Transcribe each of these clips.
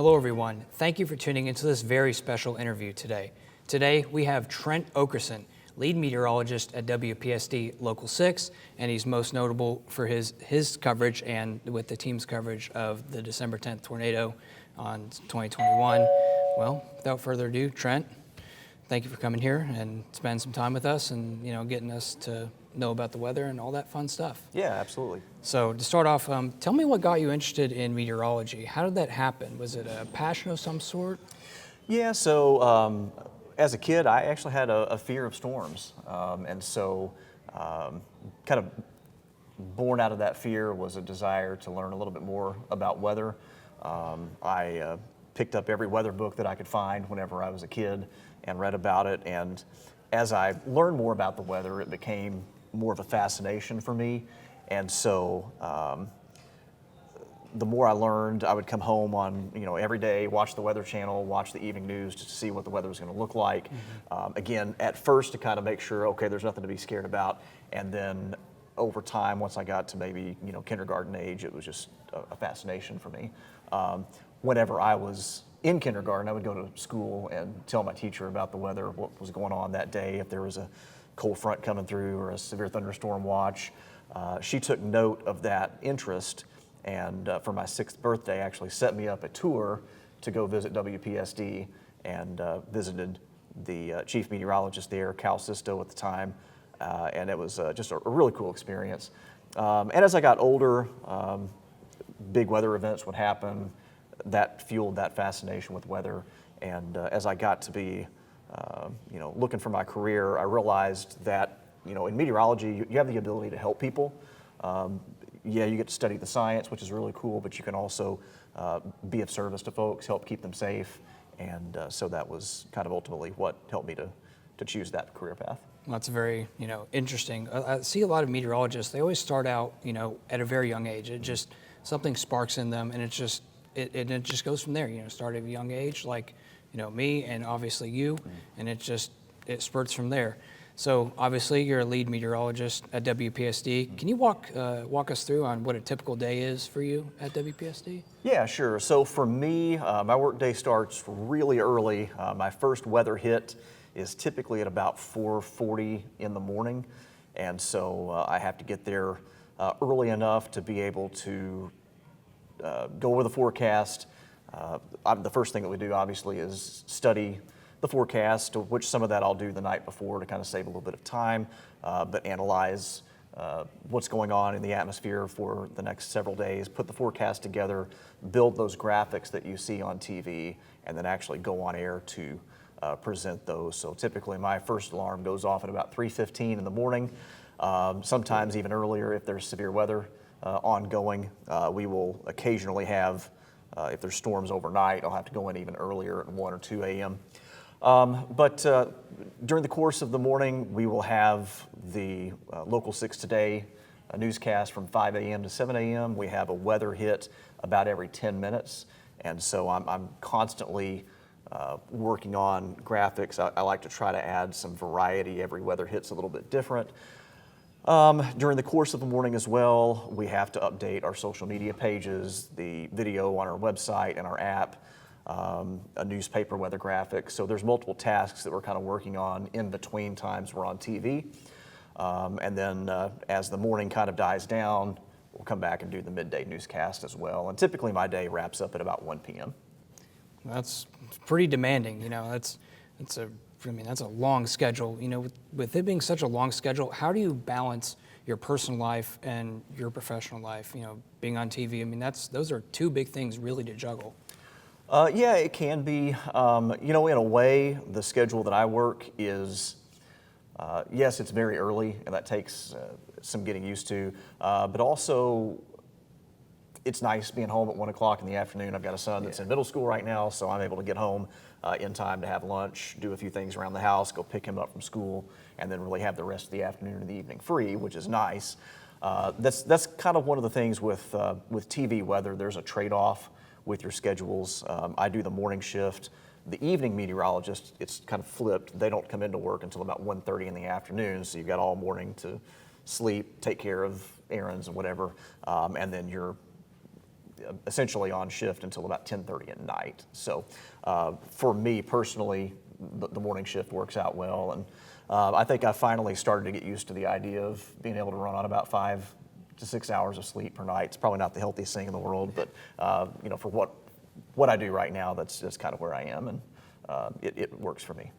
Hello, everyone. Thank you for tuning into this very special interview today. Today, we have Trent Okerson, lead meteorologist at WPSD Local 6, and he's most notable for his coverage and with the team's coverage of the December 10th tornado on 2021. Well, without further ado, Trent, thank you for coming here and spending some time with us and, getting us to know about the weather and all that fun stuff. Yeah, absolutely. So to start off, tell me what got you interested in meteorology. How did that happen? Was it a passion of some sort? Yeah, so as a kid, I actually had a fear of storms. And so kind of born out of that fear was a desire to learn a little bit more about weather. I picked up every weather book that I could find whenever I was a kid and read about it. And as I learned more about the weather, it became more of a fascination for me. And so the more I learned, I would come home on, every day, watch the Weather Channel, watch the evening news just to see what the weather was going to look like. Again, at first to kind of make sure, okay, there's nothing to be scared about. And then over time, once I got to maybe, kindergarten age, it was just a fascination for me. Whenever I was in kindergarten, I would go to school and tell my teacher about the weather, what was going on that day, if there was a cold front coming through or a severe thunderstorm watch. She took note of that interest and for my 6th birthday actually set me up a tour to go visit WPSD and visited the chief meteorologist there, Cal Sisto at the time, and it was just a really cool experience. And as I got older, big weather events would happen. That fueled that fascination with weather, and as I got to be looking for my career, I realized that, in meteorology, you have the ability to help people. Yeah, you get to study the science, which is really cool, but you can also be of service to folks, help keep them safe. And so that was kind of ultimately what helped me to choose that career path. Well, that's very, interesting. I see a lot of meteorologists, they always start out, at a very young age. It just, something sparks in them, and it just goes from there, start at a young age, like, me and obviously you, and it spurts from there. So obviously you're a lead meteorologist at WPSD. Can you walk us through on what a typical day is for you at WPSD? Yeah, sure. So for me, my work day starts really early. My first weather hit is typically at about 4:40 in the morning. And so I have to get there early enough to be able to go over the forecast. The first thing that we do, obviously, is study the forecast, which some of that I'll do the night before to kind of save a little bit of time, but analyze what's going on in the atmosphere for the next several days, put the forecast together, build those graphics that you see on TV, and then actually go on air to present those. So typically my first alarm goes off at about 3:15 in the morning, sometimes even earlier if there's severe weather ongoing. We will occasionally have, if there's storms overnight, I'll have to go in even earlier at 1 or 2 a.m. But during the course of the morning, we will have the Local 6 Today newscast from 5 a.m. to 7 a.m. We have a weather hit about every 10 minutes. And so I'm constantly working on graphics. I like to try to add some variety. Every weather hit's a little bit different. During the course of the morning as well, we have to update our social media pages, the video on our website and our app, a newspaper weather graphic. So there's multiple tasks that we're kind of working on in between times we're on TV. And then as the morning kind of dies down, we'll come back and do the midday newscast as well. And typically my day wraps up at about 1 p.m. That's pretty demanding. That's a long schedule. With it being such a long schedule, how do you balance your personal life and your professional life? Being on TV, those are two big things really to juggle. Yeah, it can be. In a way, the schedule that I work is, yes, it's very early, and that takes some getting used to, but also it's nice being home at 1 o'clock in the afternoon. I've got a son that's in middle school right now, so I'm able to get home in time to have lunch, do a few things around the house, go pick him up from school, and then really have the rest of the afternoon and the evening free, which is nice. That's kind of one of the things with TV weather. There's a trade-off with your schedules. I do the morning shift. The evening meteorologist, it's kind of flipped. They don't come into work until about 1:30 in the afternoon, so you've got all morning to sleep, take care of errands and whatever, and then you're essentially on shift until about 10:30 at night. So for me personally, the morning shift works out well, and I think I finally started to get used to the idea of being able to run on about 5 to 6 hours of sleep per night. It's probably not the healthiest thing in the world, but for what I do right now, that's just kind of where I am, and it works for me.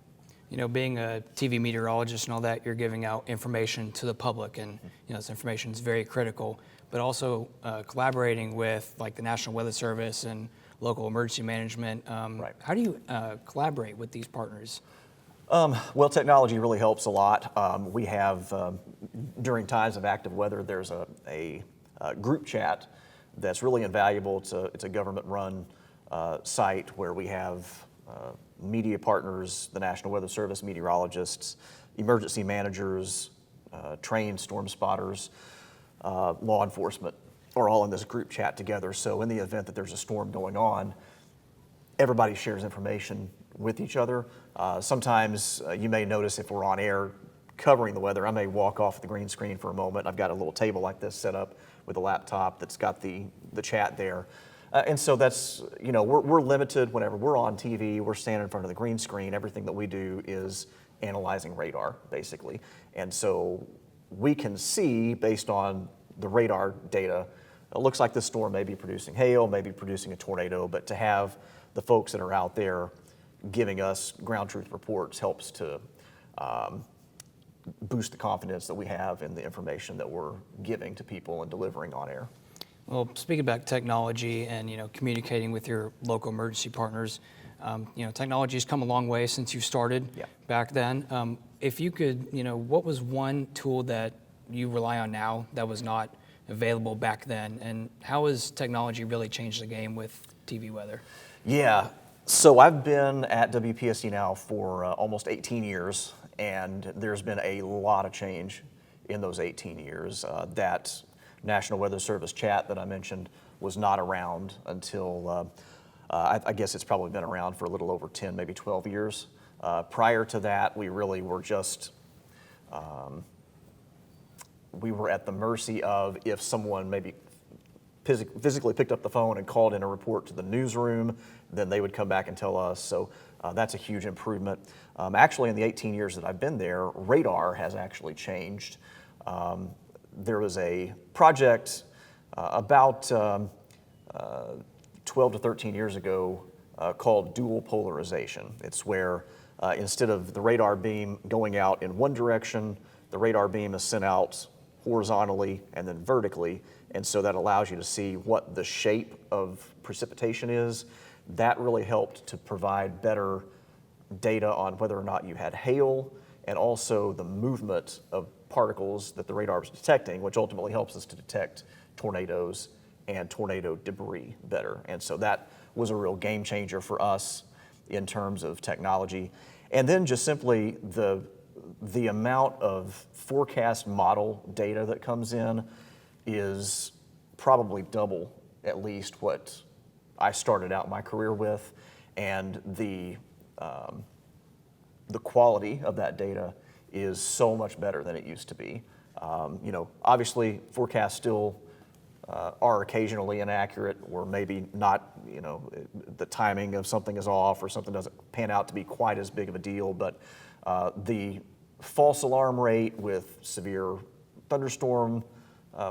Being a TV meteorologist and all that, you're giving out information to the public, and this information is very critical. But also collaborating with like the National Weather Service and local emergency management. Right. How do you collaborate with these partners? Well, technology really helps a lot. We have, during times of active weather, there's a group chat that's really invaluable. It's a government-run site where we have media partners, the National Weather Service, meteorologists, emergency managers, trained storm spotters, law enforcement are all in this group chat together. So in the event that there's a storm going on, everybody shares information with each other. Sometimes you may notice if we're on air covering the weather, I may walk off the green screen for a moment. I've got a little table like this set up with a laptop that's got the chat there. And so that's, we're limited whenever we're on TV, we're standing in front of the green screen. Everything that we do is analyzing radar, basically. And so we can see, based on the radar data, it looks like this storm may be producing hail, maybe producing a tornado, but to have the folks that are out there giving us ground truth reports helps to boost the confidence that we have in the information that we're giving to people and delivering on air. Well, speaking about technology and communicating with your local emergency partners, technology has come a long way since you started back then. If you could, what was one tool that you rely on now that was not available back then, and how has technology really changed the game with TV weather? Yeah, so I've been at WPSD now for almost 18 years, and there's been a lot of change in those 18 years. That National Weather Service chat that I mentioned was not around until, I guess it's probably been around for a little over 10, maybe 12 years. Prior to that, we really were just, we were at the mercy of if someone maybe physically picked up the phone and called in a report to the newsroom, then they would come back and tell us. So that's a huge improvement. Actually, in the 18 years that I've been there, radar has actually changed. There was a project about 12 to 13 years ago called dual polarization. It's where instead of the radar beam going out in one direction, the radar beam is sent out horizontally and then vertically, and so that allows you to see what the shape of precipitation is. That really helped to provide better data on whether or not you had hail, and also the movement of particles that the radar was detecting, which ultimately helps us to detect tornadoes and tornado debris better. And so that was a real game changer for us in terms of technology. And then just simply the amount of forecast model data that comes in is probably double at least what I started out my career with, and the quality of that data is so much better than it used to be. Obviously forecasts still are occasionally inaccurate, or maybe not, the timing of something is off or something doesn't pan out to be quite as big of a deal, but the false alarm rate with severe thunderstorm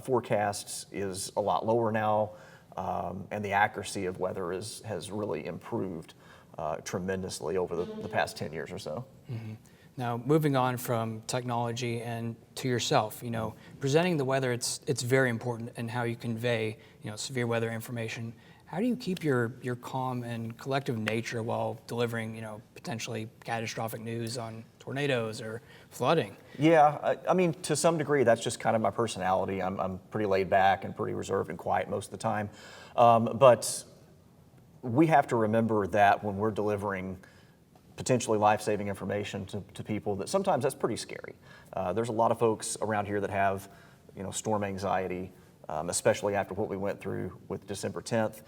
forecasts is a lot lower now, and the accuracy of weather has really improved tremendously over the past 10 years or so. Mm-hmm. Now, moving on from technology and to yourself, presenting the weather, it's very important in how you convey, severe weather information. How do you keep your calm and collective nature while delivering, potentially catastrophic news on tornadoes or flooding? Yeah, I mean, to some degree, that's just kind of my personality. I'm pretty laid back and pretty reserved and quiet most of the time. But we have to remember that when we're delivering potentially life-saving information to people, that sometimes that's pretty scary. There's a lot of folks around here that have, storm anxiety, especially after what we went through with December 10th.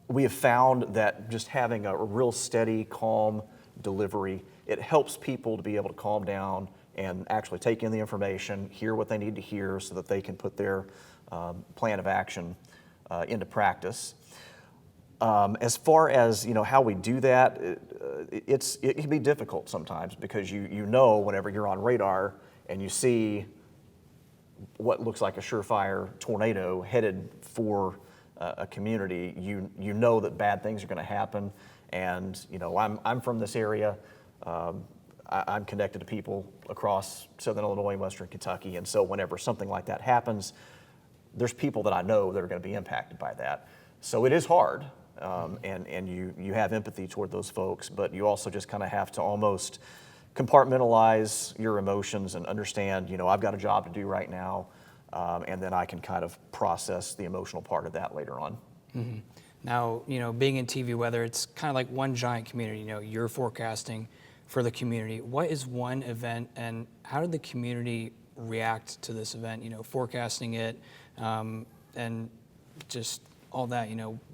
We have found that just having a real steady, calm delivery, it helps people to be able to calm down and actually take in the information, hear what they need to hear so that they can put their plan of action into practice. As far as how we do that, it can be difficult sometimes because you know whenever you're on radar and you see what looks like a surefire tornado headed for a community, you know that bad things are going to happen. And I'm from this area. I'm connected to people across Southern Illinois and Western Kentucky, and so whenever something like that happens, there's people that I know that are going to be impacted by that. So it is hard. And you have empathy toward those folks, but you also just kind of have to almost compartmentalize your emotions and understand, I've got a job to do right now, and then I can kind of process the emotional part of that later on. Mm-hmm. Now, being in TV weather, it's kind of like one giant community. You're forecasting for the community. What is one event, and how did the community react to this event? Forecasting it, and just all that,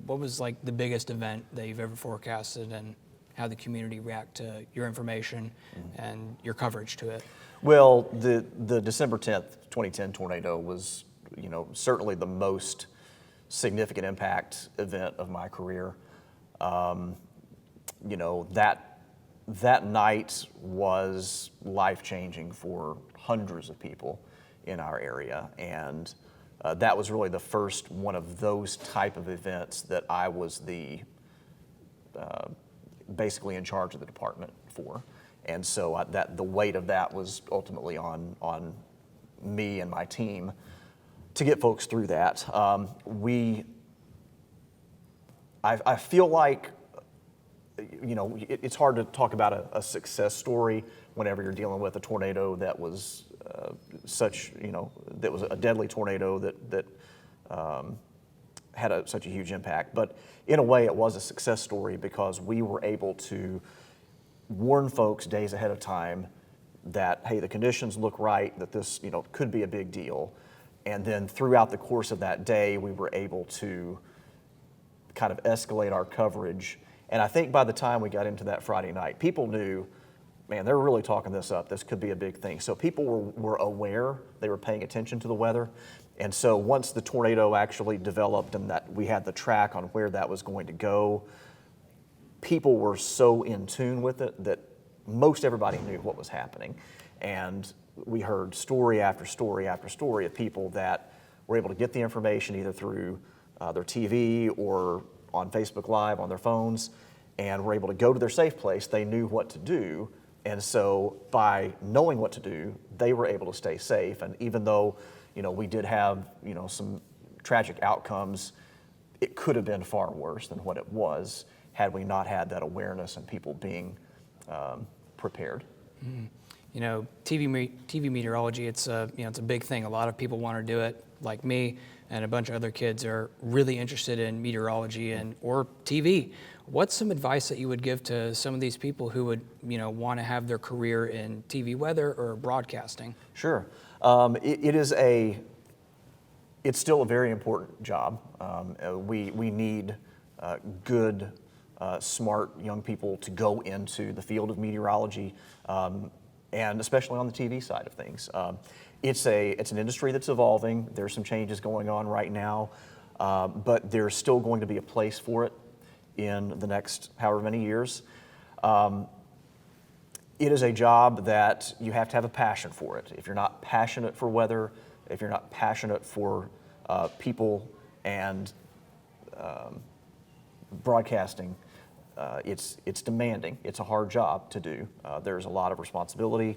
what was like the biggest event that you've ever forecasted, and how the community react to your information and your coverage to it? Well, the December 10th, 2010 tornado was, certainly the most significant impact event of my career. That night was life-changing for hundreds of people in our area, and that was really the first one of those type of events that I was basically in charge of the department for. And so the weight of that was ultimately on me and my team to get folks through that. I feel like, it's hard to talk about a success story whenever you're dealing with a tornado that was that was a deadly tornado that had such a huge impact. But in a way, it was a success story because we were able to warn folks days ahead of time that, hey, the conditions look right, that this could be a big deal. And then throughout the course of that day, we were able to kind of escalate our coverage. And I think by the time we got into that Friday night, people knew, man, they're really talking this up. This could be a big thing. So people were aware, they were paying attention to the weather. And so once the tornado actually developed and that we had the track on where that was going to go, people were so in tune with it that most everybody knew what was happening. And we heard story after story after story of people that were able to get the information either through their TV or on Facebook Live on their phones, and were able to go to their safe place. They knew what to do. And so by knowing what to do, they were able to stay safe. And even though, we did have, some tragic outcomes, it could have been far worse than what it was had we not had that awareness and people being prepared. Mm-hmm. TV meteorology, it's a big thing. A lot of people want to do it, like me, and a bunch of other kids are really interested in meteorology or TV. What's some advice that you would give to some of these people who would, want to have their career in TV weather or broadcasting? Sure. It's still a very important job. We need good, smart young people to go into the field of meteorology, and especially on the TV side of things. It's an industry that's evolving. There's some changes going on right now, but there's still going to be a place for it in the next however many years. It is a job that you have to have a passion for it. If you're not passionate for weather, if you're not passionate for people and broadcasting, it's demanding. It's a hard job to do. There's a lot of responsibility.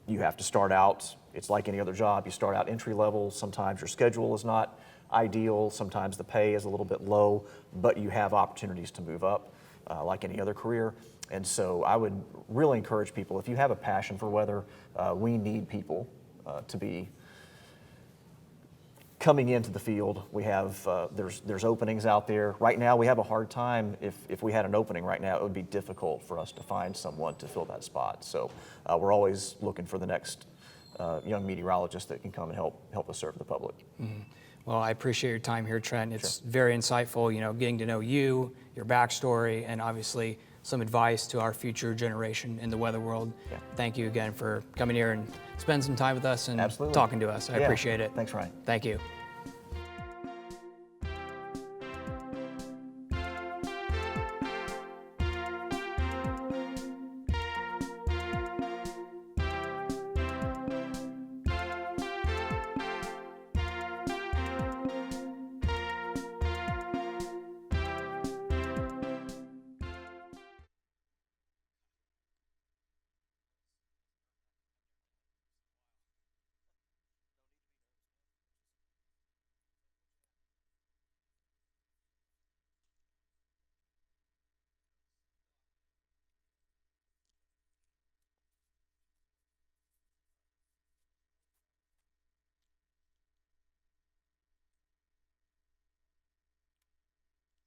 You have to start out, it's like any other job, you start out entry level. Sometimes your schedule is not ideal, sometimes the pay is a little bit low, but you have opportunities to move up like any other career. And so I would really encourage people, if you have a passion for weather, we need people to be coming into the field. We have, there's openings out there. Right now we have a hard time. If we had an opening right now, it would be difficult for us to find someone to fill that spot. So we're always looking for the next young meteorologist that can come and help us serve the public. Mm-hmm. Well, I appreciate your time here, Trent. It's very insightful, getting to know you, your backstory, and obviously some advice to our future generation in the weather world. Yeah. Thank you again for coming here and spending some time with us and talking to us. I appreciate it. Thanks, Ryan. Thank you.